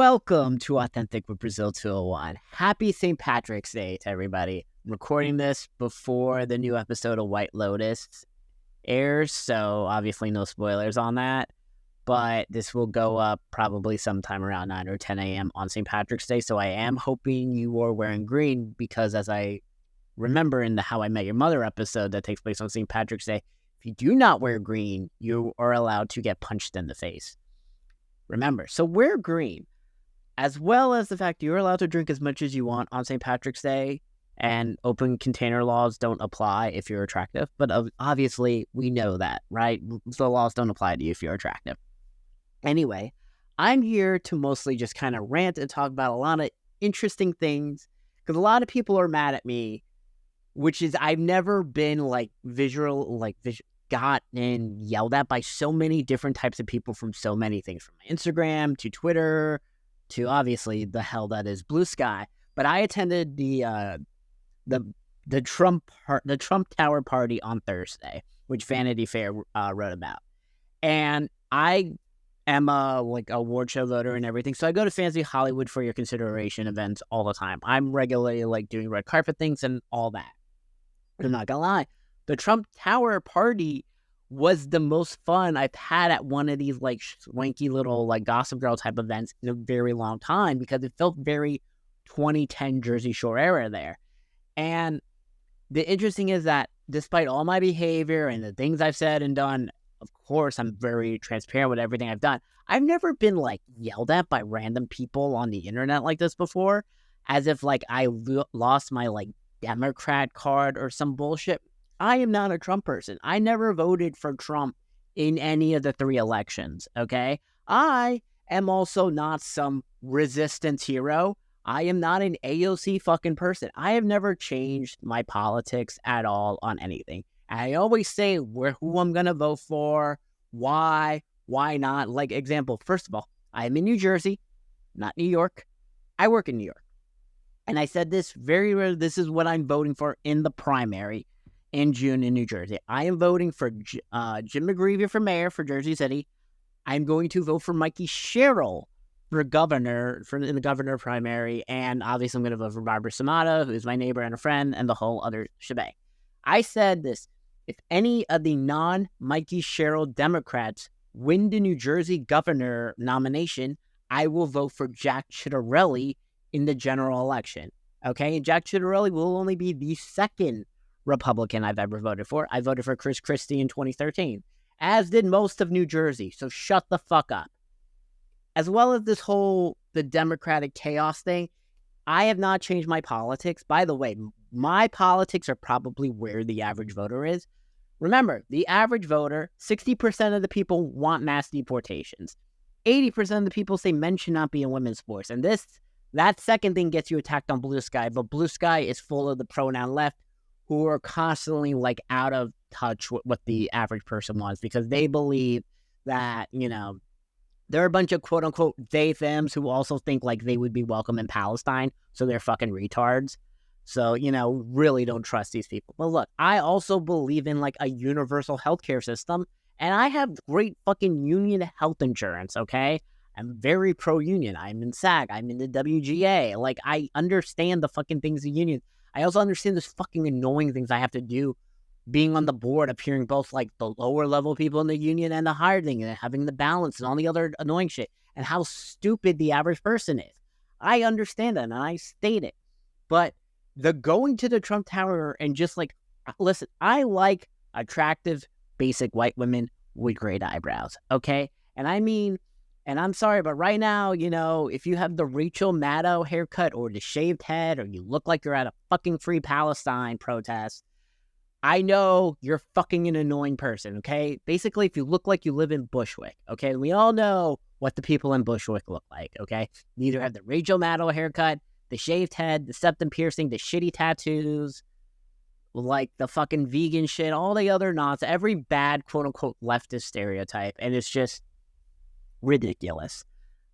Welcome to Authentic with Brazil 201. Happy St. Patrick's Day to everybody. I'm recording this before the new episode of White Lotus airs, so obviously no spoilers on that. But this will go up probably sometime around 9 or 10 a.m. on St. Patrick's Day, so I am hoping you are wearing green because as I remember in the How I Met Your Mother episode that takes place on St. Patrick's Day, if you do not wear green, you are allowed to get punched in the face. Remember, so wear green, as well as the fact you're allowed to drink as much as you want on St. Patrick's Day, and open container laws don't apply if you're attractive. But obviously, we know that, right? The laws don't apply to you if you're attractive. Anyway, I'm here to mostly just kind of rant and talk about a lot of interesting things, because a lot of people are mad at me, which is I've never been gotten yelled at by so many different types of people from so many things, from my Instagram to Twitter to obviously the hell that is Blue Sky. But I attended the Trump Tower party on Thursday, which Vanity Fair wrote about, and I am a award show voter and everything, so I go to Fancy Hollywood for Your Consideration events all the time. I'm regularly doing red carpet things and all that. I'm not gonna lie, the Trump Tower party was the most fun I've had at one of these swanky little Gossip Girl type events in a very long time, because it felt very 2010 Jersey Shore era there. And the interesting is that despite all my behavior and the things I've said and done, of course, I'm very transparent with everything I've done. I've never been yelled at by random people on the internet like this before, as if I lost my Democrat card or some bullshit. I am not a Trump person. I never voted for Trump in any of the 3 elections, okay? I am also not some resistance hero. I am not an AOC fucking person. I have never changed my politics at all on anything. I always say who I'm going to vote for, why not. Example, first of all, I'm in New Jersey, not New York. I work in New York. And I said this this is what I'm voting for in the primary in June in New Jersey. I am voting for Jim McGreevey for mayor for Jersey City. I'm going to vote for Mikey Sherrill for governor in the governor primary. And obviously I'm going to vote for Barbara Samata, who's my neighbor and a friend, and the whole other shebang. I said this: if any of the non-Mikey Sherrill Democrats win the New Jersey governor nomination, I will vote for Jack Ciattarelli in the general election. Okay, and Jack Ciattarelli will only be the second Republican I've ever voted for. I voted for Chris Christie in 2013, as did most of New Jersey, so shut the fuck up. As well as the Democratic chaos thing, I have not changed my politics. By the way, my politics are probably where the average voter is. Remember, the average voter, 60% of the people want mass deportations. 80% of the people say men should not be in women's sports. And that second thing gets you attacked on Blue Sky, but Blue Sky is full of the pronoun left, who are constantly out of touch with what the average person wants, because they believe that, there are a bunch of quote-unquote they-thems who also think they would be welcome in Palestine, so they're fucking retards. So, really don't trust these people. But look, I also believe in a universal healthcare system, and I have great fucking union health insurance, okay? I'm very pro-union. I'm in SAG. I'm in the WGA. I understand the fucking things of unions. I also understand those fucking annoying things I have to do being on the board, appearing both the lower level people in the union and the higher thing, and having the balance and all the other annoying shit, and how stupid the average person is. I understand that, and I state it. But the going to the Trump Tower and just listen, I like attractive, basic white women with great eyebrows, okay? And I mean, and I'm sorry, but right now, if you have the Rachel Maddow haircut or the shaved head, or you look like you're at a fucking Free Palestine protest, I know you're fucking an annoying person, okay? Basically, if you look like you live in Bushwick, okay? We all know what the people in Bushwick look like, okay? You either have the Rachel Maddow haircut, the shaved head, the septum piercing, the shitty tattoos, the fucking vegan shit, all the other nonsense, every bad quote-unquote leftist stereotype, and it's just ridiculous,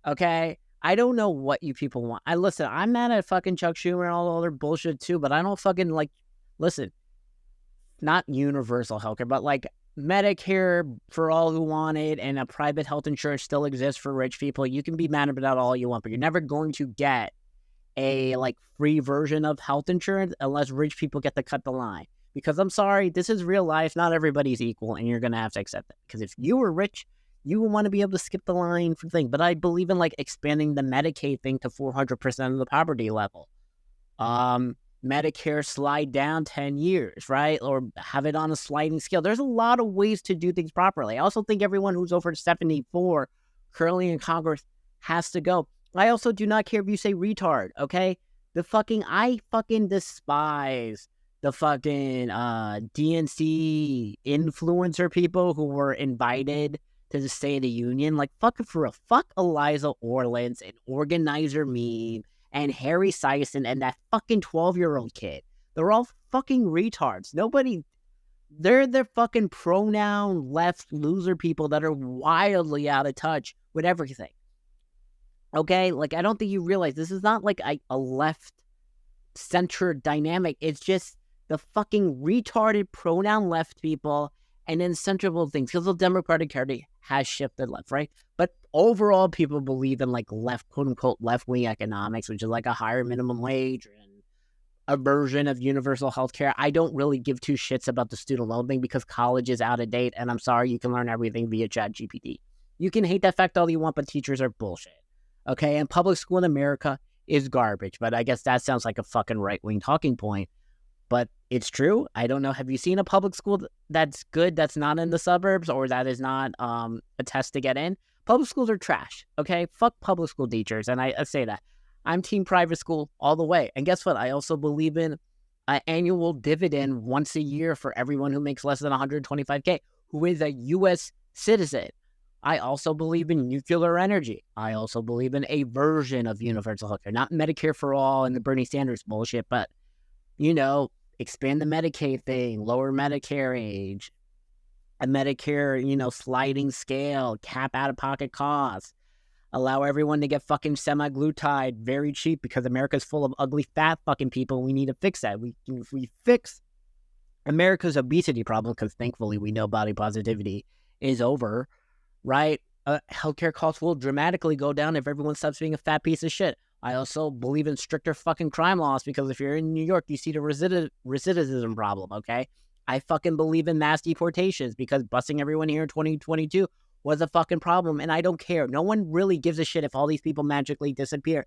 okay? I don't know what you people want. I'm mad at fucking Chuck Schumer and all the other bullshit too, but I don't fucking listen, not universal healthcare, but Medicare for all who want it and a private health insurance still exists for rich people. You can be mad about all you want, but you're never going to get a like free version of health insurance unless rich people get to cut the line. Because I'm sorry, this is real life. Not everybody's equal, and you're going to have to accept it. Because if you were rich, you would want to be able to skip the line for things. But I believe in like expanding the Medicaid thing to 400% of the poverty level. Medicare slide down 10 years, right? Or have it on a sliding scale. There's a lot of ways to do things properly. I also think everyone who's over 74 currently in Congress has to go. I also do not care if you say retard, okay? I fucking despise the fucking DNC influencer people who were invited to the State of the Union. Like, fuck Eliza Orlins, an organizer meme, and Harry Sison and that fucking 12-year-old kid. They're all fucking retards. They're the fucking pronoun left loser people that are wildly out of touch with everything. Okay? Like, I don't think you realize this is not like a left-centered dynamic. It's just the fucking retarded pronoun left people and then central things. Because the Democratic Party has shifted left, right? But overall, people believe in like left, quote unquote, left-wing economics, which is like a higher minimum wage and a version of universal health care. I don't really give two shits about the student loan thing because college is out of date. And I'm sorry, you can learn everything via ChatGPT. You can hate that fact all you want, but teachers are bullshit. Okay? And public school in America is garbage. But I guess that sounds like a fucking right-wing talking point. But it's true. I don't know. Have you seen a public school that's good, that's not in the suburbs, or that is not a test to get in? Public schools are trash, okay? Fuck public school teachers, and I say that. I'm team private school all the way. And guess what? I also believe in an annual dividend once a year for everyone who makes less than $125K, who is a U.S. citizen. I also believe in nuclear energy. I also believe in a version of universal health care, not Medicare for all and the Bernie Sanders bullshit, but, expand the Medicaid thing, lower Medicare age, a Medicare, sliding scale, cap out-of-pocket costs, allow everyone to get fucking semaglutide very cheap because America's full of ugly, fat fucking people. We need to fix that. If we fix America's obesity problem, because thankfully we know body positivity is over, right? Healthcare costs will dramatically go down if everyone stops being a fat piece of shit. I also believe in stricter fucking crime laws because if you're in New York, you see the recidivism problem, okay? I fucking believe in mass deportations because busing everyone here in 2022 was a fucking problem, and I don't care. No one really gives a shit if all these people magically disappear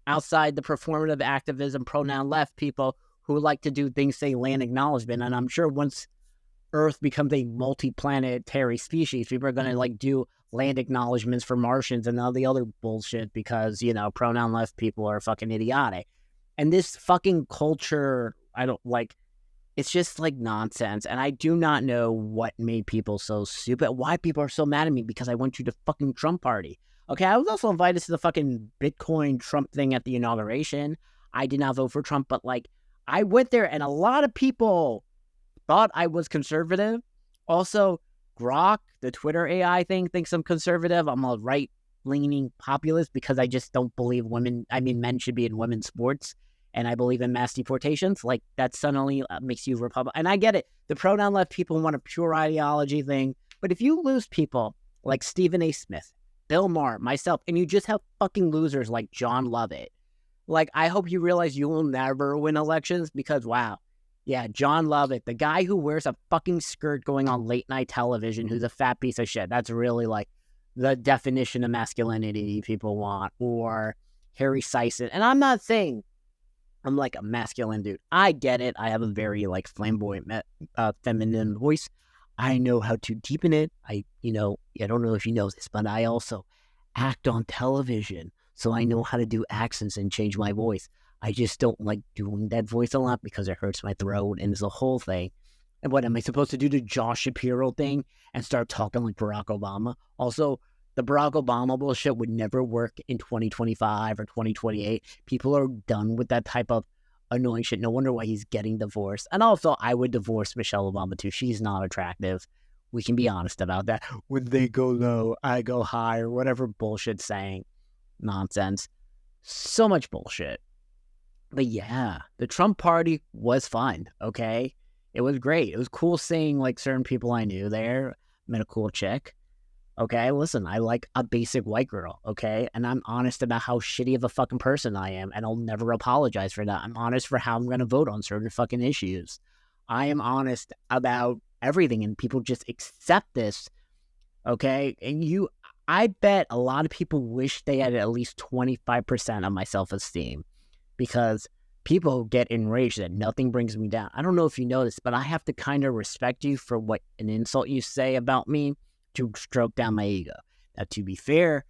outside the performative activism, pronoun left people who like to do things, say land acknowledgement, and I'm sure once Earth becomes a multi-planetary species, people are going to do land acknowledgements for Martians and all the other bullshit because, pronoun left people are fucking idiotic. And this fucking culture, it's just nonsense. And I do not know what made people so stupid, why people are so mad at me because I went to the fucking Trump party. Okay, I was also invited to the fucking Bitcoin Trump thing at the inauguration. I did not vote for Trump, but I went there and a lot of people thought I was conservative. Also, Grok, the Twitter AI thing, thinks I'm conservative. I'm a right-leaning populist because I just don't believe men should be in women's sports. And I believe in mass deportations. That suddenly makes you Republican. And I get it. The pronoun left people want a pure ideology thing. But if you lose people like Stephen A. Smith, Bill Maher, myself, and you just have fucking losers like John Lovett, I hope you realize you will never win elections because, wow. Yeah, John Lovett, the guy who wears a fucking skirt going on late night television, who's a fat piece of shit. That's really the definition of masculinity people want. Or Harry Sison. And I'm not saying I'm a masculine dude. I get it. I have a very flamboyant, feminine voice. I know how to deepen it. I don't know if you know this, but I also act on television. So I know how to do accents and change my voice. I just don't like doing that voice a lot because it hurts my throat and it's a whole thing. And what am I supposed to do the Josh Shapiro thing and start talking like Barack Obama? Also, the Barack Obama bullshit would never work in 2025 or 2028. People are done with that type of annoying shit. No wonder why he's getting divorced. And also, I would divorce Michelle Obama too. She's not attractive. We can be honest about that. When they go low, I go high, or whatever bullshit saying. Nonsense. So much bullshit. But yeah, the Trump party was fun, okay? It was great. It was cool seeing like certain people I knew there. Met a cool chick. Okay, listen, I like a basic white girl, okay? And I'm honest about how shitty of a fucking person I am, and I'll never apologize for that. I'm honest for how I'm going to vote on certain fucking issues. I am honest about everything, and people just accept this, okay? I bet a lot of people wish they had at least 25% of my self-esteem, because people get enraged that nothing brings me down. I don't know if you know this, but I have to kind of respect you for what an insult you say about me to stroke down my ego. Now, to be fair,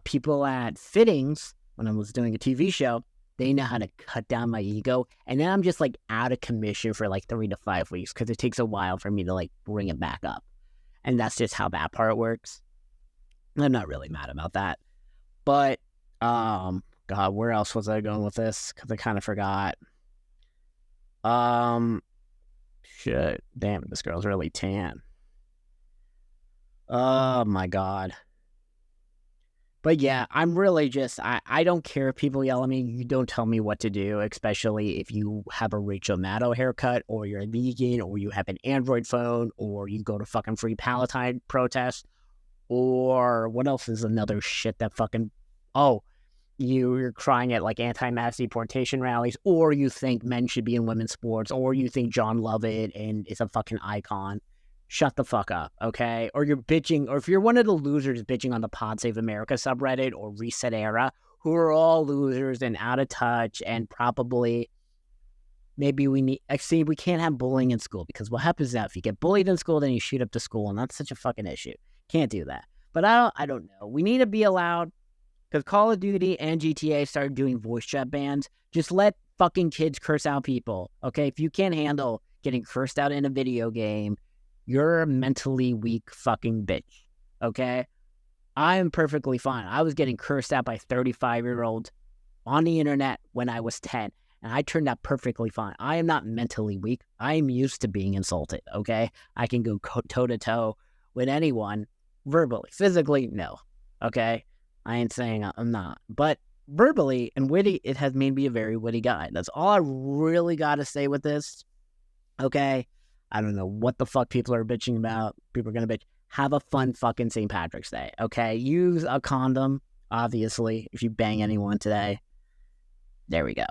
people at Fittings, when I was doing a TV show, they know how to cut down my ego. And then I'm just like out of commission for like 3 to 5 weeks because it takes a while for me to like bring it back up. And that's just how that part works. I'm not really mad about that. But, God, where else was I going with this? Because I kind of forgot. Shit. Damn, this girl's really tan. Oh my God. But yeah, I'm really just, I don't care if people yell at me. You don't tell me what to do, especially if you have a Rachel Maddow haircut, or you're a vegan, or you have an Android phone, or you go to fucking Free Palestine protest, or what else is another shit that fucking, oh, you're crying at like anti-mass deportation rallies, or you think men should be in women's sports, or you think John Lovett and is a fucking icon. Shut the fuck up, okay? Or you're bitching, or if you're one of the losers bitching on the Pod Save America subreddit or Reset Era, who are all losers and out of touch, and probably maybe we can't have bullying in school, because what happens now if you get bullied in school, then you shoot up the school, and that's such a fucking issue. Can't do that. But I don't know. We need to be allowed, because Call of Duty and GTA started doing voice chat bans. Just let fucking kids curse out people, okay? If you can't handle getting cursed out in a video game, you're a mentally weak fucking bitch, okay? I am perfectly fine. I was getting cursed out by 35-year-olds on the internet when I was 10, and I turned out perfectly fine. I am not mentally weak. I am used to being insulted, okay? I can go toe-to-toe with anyone verbally. Physically, no, okay? I ain't saying I'm not. But verbally and witty, it has made me a very witty guy. That's all I really got to say with this, okay? I don't know what the fuck people are bitching about. People are going to bitch. Have a fun fucking St. Patrick's Day, okay? Use a condom, obviously, if you bang anyone today. There we go.